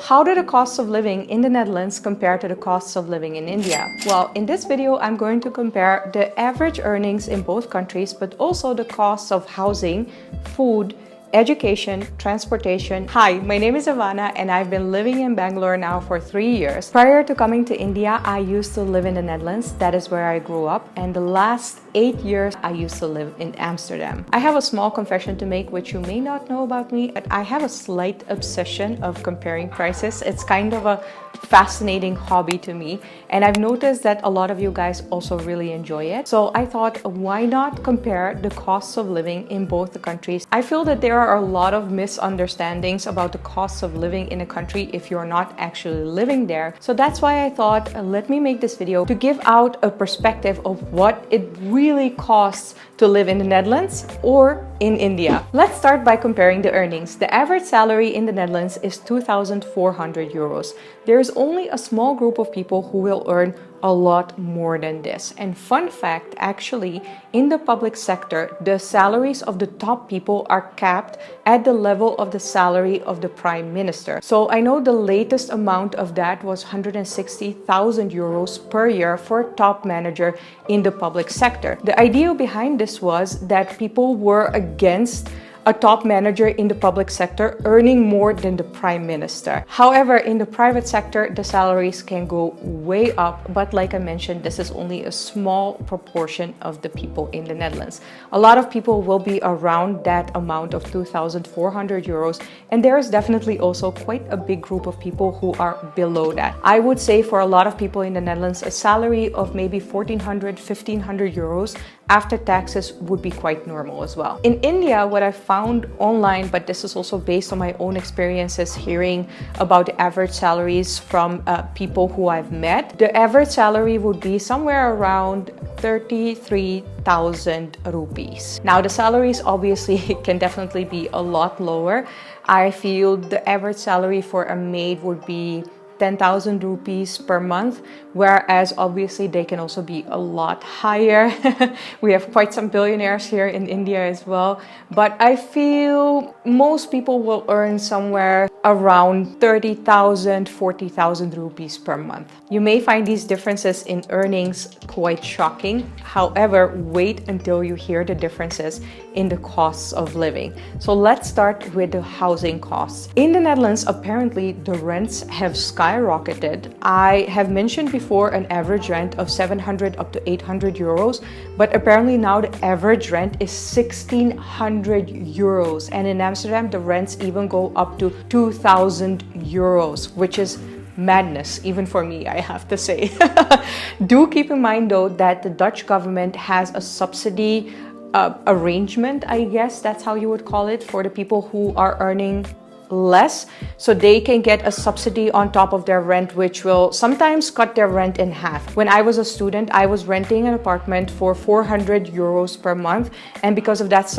how do the costs of living in the Netherlands compare to the costs of living in India? Well, in this video, I'm going to compare the average earnings in both countries, but also the costs of housing, food, education, transportation. Hi, my name is Ivana and I've been living in Bangalore now for 3 years. Prior to coming to India, I used to live in the Netherlands. That is where I grew up. And the last 8 years, I used to live in Amsterdam. I have a small confession to make, which you may not know about me, but I have a slight obsession of comparing prices. It's kind of a fascinating hobby to me. And I've noticed that a lot of you guys also really enjoy it. So I thought, why not compare the costs of living in both the countries? I feel that there are a lot of misunderstandings about the costs of living in a country if you're not actually living there. So that's why I thought, let me make this video to give out a perspective of what it really costs to live in the Netherlands or in India. Let's start by comparing the earnings. The average salary in the Netherlands is 2,400 euros. There is only a small group of people who will earn a lot more than this. And fun fact, actually, in the public sector, the salaries of the top people are capped at the level of the salary of the Prime Minister. So I know the latest amount of that was 160,000 euros per year for a top manager in the public sector. The idea behind this was that people were against a top manager in the public sector earning more than the Prime Minister. However, in the private sector, the salaries can go way up, but like I mentioned, this is only a small proportion of the people in the Netherlands. A lot of people will be around that amount of 2,400 euros, and there is definitely also quite a big group of people who are below that. I would say for a lot of people in the Netherlands, a salary of maybe 1,400, 1,500 euros after taxes would be quite normal as well. In India, what I found online, but this is also based on my own experiences hearing about the average salaries from people who I've met, the average salary would be somewhere around 33,000 rupees. Now, the salaries obviously can definitely be a lot lower. I feel the average salary for a maid would be 10,000 rupees per month, whereas obviously they can also be a lot higher. We have quite some billionaires here in India as well, but I feel most people will earn somewhere around 30,000, 40,000 rupees per month. You may find these differences in earnings quite shocking. However, wait until you hear the differences in the costs of living. So let's start with the housing costs. In the Netherlands, apparently the rents have skyrocketed. I have mentioned before an average rent of 700 up to 800 euros, but apparently now the average rent is 1,600 euros. And in Amsterdam, the rents even go up to 2,000 euros, which is madness, even for me, I have to say. Do keep in mind though that the Dutch government has a subsidy arrangement, I guess that's how you would call it, for the people who are earning less, so they can get a subsidy on top of their rent, which will sometimes cut their rent in half. When I was a student, I was renting an apartment for 400 euros per month, and because of that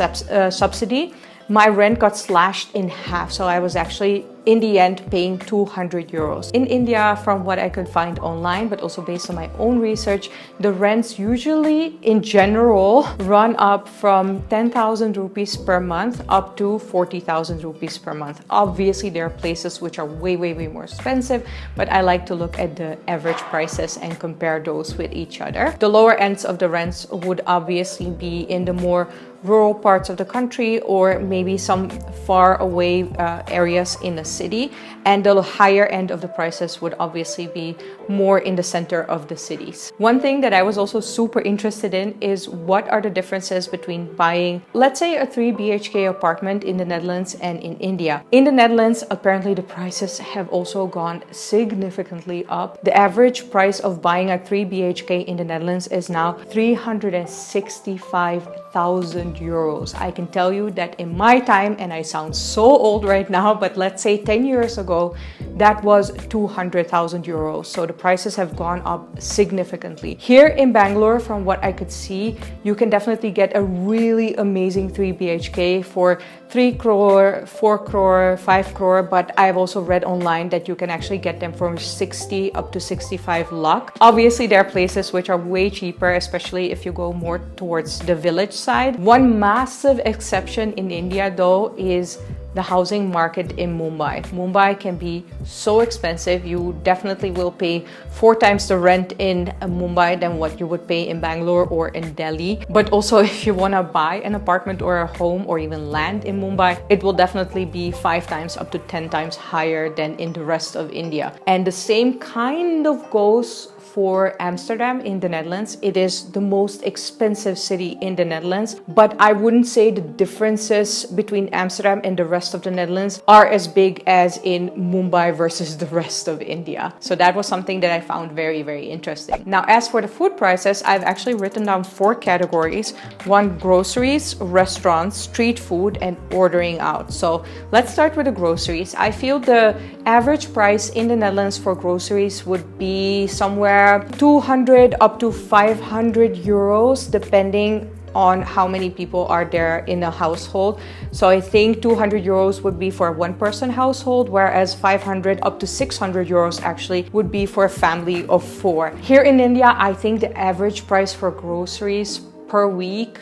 subsidy, my rent got slashed in half. So I was actually in the end paying 200 euros. In India, from what I could find online, but also based on my own research, the rents usually in general run up from 10,000 rupees per month up to 40,000 rupees per month. Obviously, there are places which are way more expensive, but I like to look at the average prices and compare those with each other. The lower ends of the rents would obviously be in the more rural parts of the country or maybe some far away areas in the city, and the higher end of the prices would obviously be more in the center of the cities. One thing that I was also super interested in is what are the differences between buying, let's say, a 3 BHK apartment in the Netherlands and in India. In the Netherlands, apparently the prices have also gone significantly up. The average price of buying a 3 BHK in the Netherlands is now 365,000 euros. I can tell you that in my time, and I sound so old right now, but let's say 10 years ago, that was 200,000 euros. So the prices have gone up significantly. Here in Bangalore, from what I could see, you can definitely get a really amazing 3 BHK for 3 crore, 4 crore, 5 crore, but I've also read online that you can actually get them from 60 up to 65 lakh. Obviously, there are places which are way cheaper, especially if you go more towards the village side. One massive exception in India, though, is the housing market in Mumbai. Mumbai can be so expensive. You definitely will pay 4 times the rent in Mumbai than what you would pay in Bangalore or in Delhi. But also if you want to buy an apartment or a home or even land in Mumbai, it will definitely be 5 times up to 10 times higher than in the rest of India. And the same kind of goes for Amsterdam in the Netherlands. It is the most expensive city in the Netherlands, but I wouldn't say the differences between Amsterdam and the rest of the Netherlands are as big as in Mumbai versus the rest of India. So that was something that I found very, very interesting. Now, as for the food prices, I've actually written down 4 categories. 1, groceries, restaurants, street food, and ordering out. So let's start with the groceries. I feel the average price in the Netherlands for groceries would be somewhere 200 up to 500 euros, depending on how many people are there in a household. So I think 200 euros would be for a 1-person household, whereas 500 up to 600 euros actually would be for a family of 4. Here in India, I think the average price for groceries per week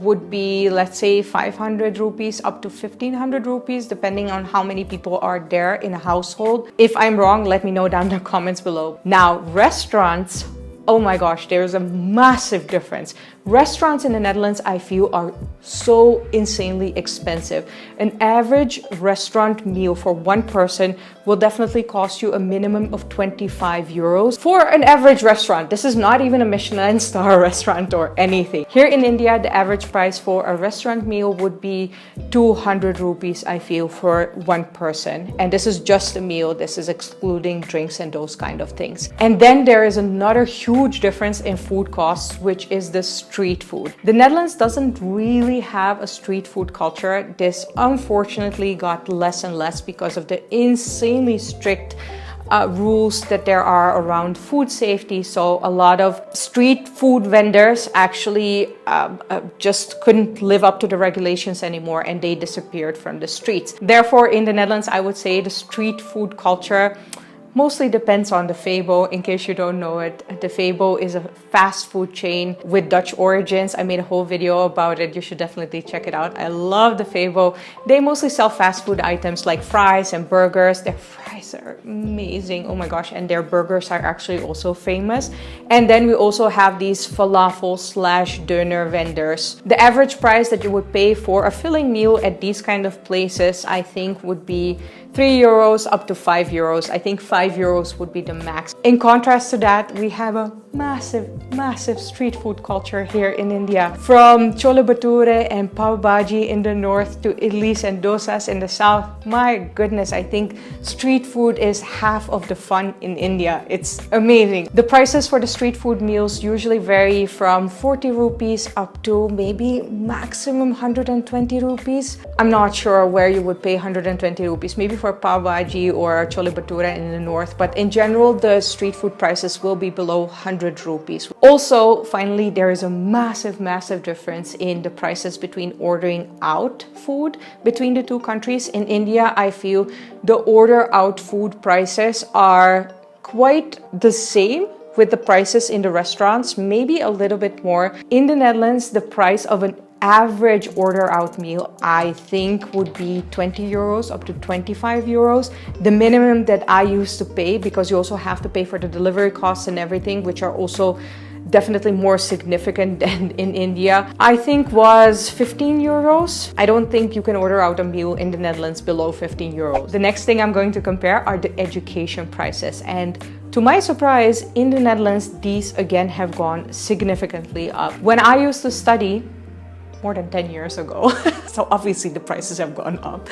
would be, let's say, 500 rupees up to 1500 rupees, depending on how many people are there in a household. If I'm wrong, let me know down in the comments below. Now, restaurants, oh my gosh, there's a massive difference. Restaurants in the Netherlands, I feel, are so insanely expensive. An average restaurant meal for 1 person will definitely cost you a minimum of 25 euros for an average restaurant. This is not even a Michelin star restaurant or anything. Here in India, the average price for a restaurant meal would be 200 rupees, I feel, for 1 person. And this is just a meal. This is excluding drinks and those kind of things. And then there is another huge difference in food costs, which is the street food. The Netherlands doesn't really have a street food culture. This unfortunately got less and less because of the insanely strict rules that there are around food safety. So a lot of street food vendors actually just couldn't live up to the regulations anymore, and they disappeared from the streets. Therefore, in the Netherlands, I would say the street food culture mostly depends on the Febo. In case you don't know it, the Febo is a fast food chain with Dutch origins. I made a whole video about it. You should definitely check it out. I love the Febo. They mostly sell fast food items like fries and burgers. Their fries are amazing. Oh my gosh. And their burgers are actually also famous. And then we also have these falafel / döner vendors. The average price that you would pay for a filling meal at these kind of places, I think, would be 3 euros up to 5 euros. I think 5 euros would be the max. In contrast to that, we have a massive street food culture here in India. From chole bhature and pav bhaji in the north to idlis and dosas in the south. My goodness, I think street food is half of the fun in India. It's amazing. The prices for the street food meals usually vary from 40 rupees up to maybe maximum 120 rupees. I'm not sure where you would pay 120 rupees, maybe for pav bhaji or chole bhature in the north, but in general, the street food prices will be below 100 rupees. Also, finally, there is a massive difference in the prices between ordering out food between the two countries. In India, I feel the order out food prices are quite the same with the prices in the restaurants, maybe a little bit more. In the Netherlands, the price of an average order out meal, I think, would be 20 euros up to 25 euros. The minimum that I used to pay, because you also have to pay for the delivery costs and everything, which are also definitely more significant than in India, I think was 15 euros. I don't think you can order out a meal in the Netherlands below 15 euros. The next thing I'm going to compare are the education prices. And to my surprise, in the Netherlands, these again have gone significantly up. When I used to study, more than 10 years ago. So obviously the prices have gone up.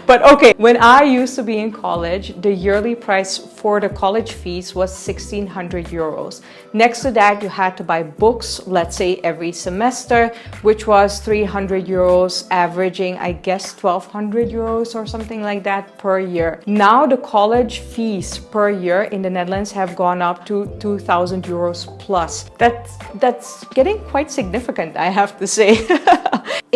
But okay, when I used to be in college, the yearly price for the college fees was 1,600 euros. Next to that, you had to buy books, let's say every semester, which was 300 euros, averaging, I guess, 1,200 euros or something like that per year. Now the college fees per year in the Netherlands have gone up to 2,000 euros plus. That's getting quite significant, I have to say.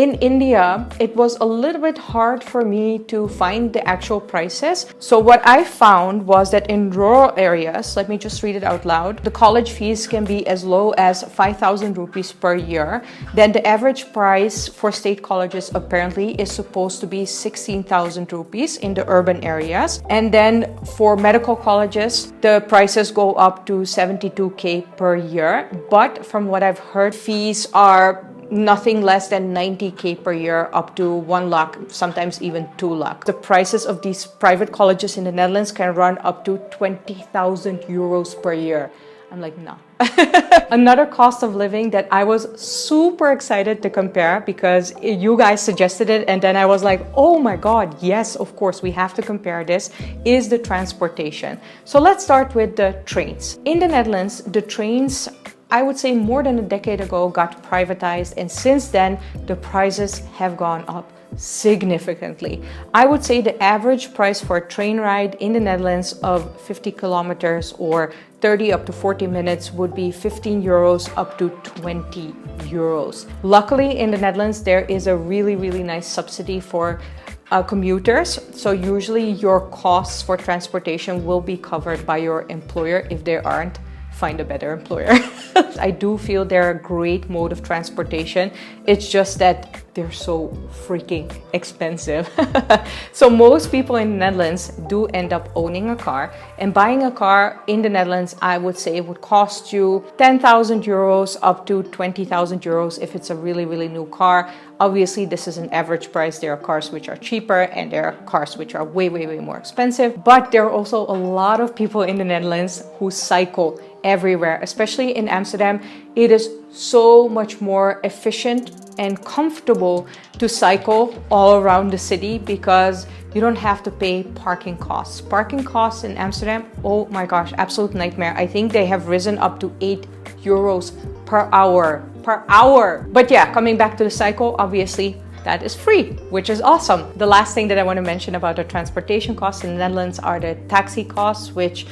In India, it was a little bit hard for me to find the actual prices. So what I found was that in rural areas, let me just read it out loud, the college fees can be as low as 5,000 rupees per year. Then the average price for state colleges apparently is supposed to be 16,000 rupees in the urban areas. And then for medical colleges, the prices go up to 72K per year. But from what I've heard, fees are nothing less than 90K per year up to 1 lakh, sometimes even 2 lakh. The prices of these private colleges in the Netherlands can run up to 20,000 euros per year. I'm like, no. Another cost of living that I was super excited to compare because you guys suggested it, and then I was like, oh my God, yes, of course, we have to compare this, is the transportation. So let's start with the trains. In the Netherlands, the trains, I would say more than a decade ago, got privatized, and since then the prices have gone up significantly. I would say the average price for a train ride in the Netherlands of 50 kilometers or 30 up to 40 minutes would be 15 euros up to 20 euros. Luckily in the Netherlands there is a really nice subsidy for commuters. So usually your costs for transportation will be covered by your employer. If they aren't, find a better employer. I do feel they're a great mode of transportation. It's just that they're so freaking expensive. So most people in the Netherlands do end up owning a car, and buying a car in the Netherlands, I would say, would cost you 10,000 euros up to 20,000 euros if it's a really new car. Obviously, this is an average price. There are cars which are cheaper and there are cars which are way more expensive. But there are also a lot of people in the Netherlands who cycle everywhere, especially in Amsterdam. It is so much more efficient and comfortable to cycle all around the city because you don't have to pay parking costs. Parking costs in Amsterdam, oh my gosh, absolute nightmare. I think they have risen up to 8 euros per hour. But yeah, coming back to the cycle, obviously that is free, which is awesome. The last thing that I want to mention about the transportation costs in the Netherlands are the taxi costs, which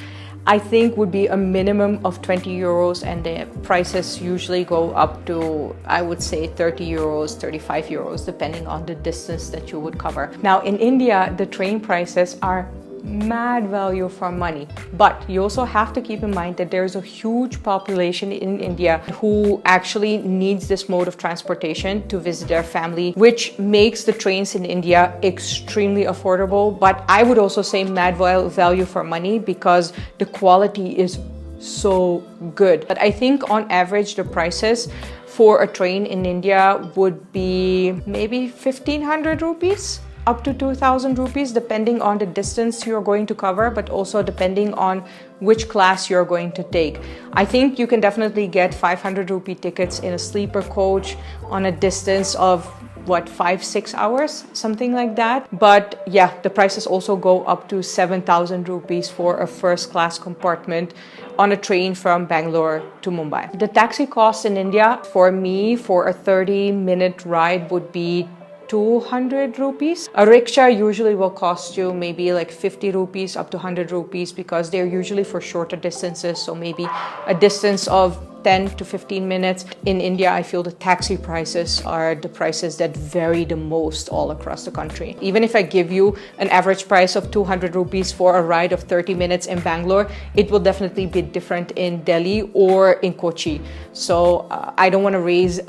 I think would be a minimum of 20 euros, and the prices usually go up to, I would say, 30 euros, 35 euros, depending on the distance that you would cover. Now in India, the train prices are mad value for money, but you also have to keep in mind that there's a huge population in India who actually needs this mode of transportation to visit their family, which makes the trains in India extremely affordable. But I would also say mad value for money because the quality is so good. But I think on average the prices for a train in India would be maybe 1,500 rupees up to 2,000 rupees, depending on the distance you're going to cover, but also depending on which class you're going to take. I think you can definitely get 500 rupee tickets in a sleeper coach on a distance of 5-6 hours, something like that. But yeah, the prices also go up to 7,000 rupees for a first class compartment on a train from Bangalore to Mumbai. The taxi cost in India for me for a 30-minute ride would be 200 rupees. A rickshaw usually will cost you maybe like 50 rupees up to 100 rupees because they're usually for shorter distances. So maybe a distance of 10 to 15 minutes. In India, I feel the taxi prices are the prices that vary the most all across the country. Even if I give you an average price of 200 rupees for a ride of 30 minutes in Bangalore, it will definitely be different in Delhi or in Kochi. So I don't want to raise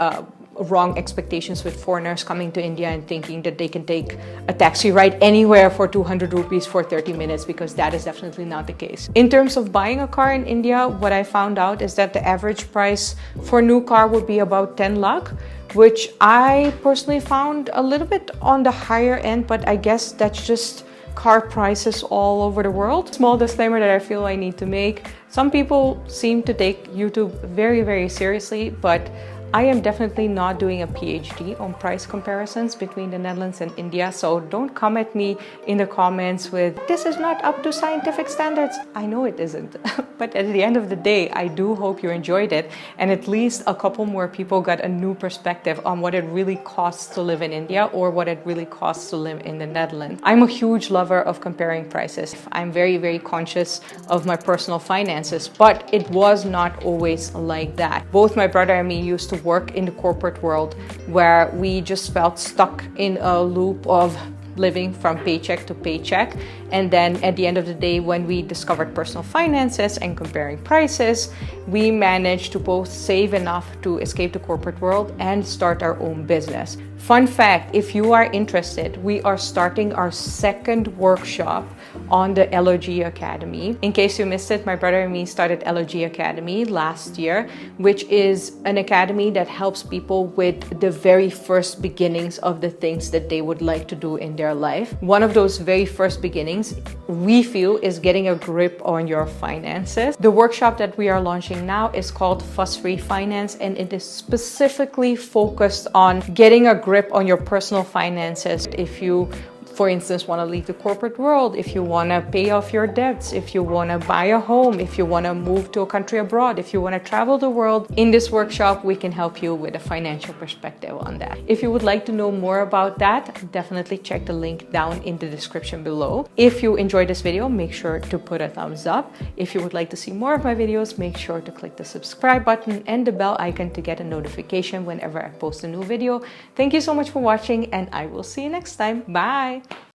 wrong expectations with foreigners coming to India and thinking that they can take a taxi ride anywhere for 200 rupees for 30 minutes, because that is definitely not the case. In terms of buying a car in India, what I found out is that the average price for a new car would be about 10 lakh, which I personally found a little bit on the higher end, but I guess that's just car prices all over the world. Small disclaimer that I feel I need to make. Some people seem to take YouTube very, very seriously, but I am definitely not doing a PhD on price comparisons between the Netherlands and India, so don't come at me in the comments with, this is not up to scientific standards. I know it isn't, but at the end of the day, I do hope you enjoyed it, and at least a couple more people got a new perspective on what it really costs to live in India or what it really costs to live in the Netherlands. I'm a huge lover of comparing prices. I'm very, very conscious of my personal finances, but it was not always like that. Both my brother and me used to work in the corporate world where we just felt stuck in a loop of living from paycheck to paycheck. And then at the end of the day, when we discovered personal finances and comparing prices, we managed to both save enough to escape the corporate world and start our own business. Fun fact, if you are interested, we are starting our second workshop on the LOG Academy. In case you missed it, my brother and me started LOG Academy last year, which is an academy that helps people with the very first beginnings of the things that they would like to do in their life. One of those very first beginnings, we feel, is getting a grip on your finances. The workshop that we are launching now is called Fuss-Free Finance, and it is specifically focused on getting a grip on your personal finances. If you, for instance, want to leave the corporate world, if you want to pay off your debts, if you want to buy a home, if you want to move to a country abroad, if you want to travel the world, in this workshop, we can help you with a financial perspective on that. If you would like to know more about that, definitely check the link down in the description below. If you enjoyed this video, make sure to put a thumbs up. If you would like to see more of my videos, make sure to click the subscribe button and the bell icon to get a notification whenever I post a new video. Thank you so much for watching, and I will see you next time. Bye!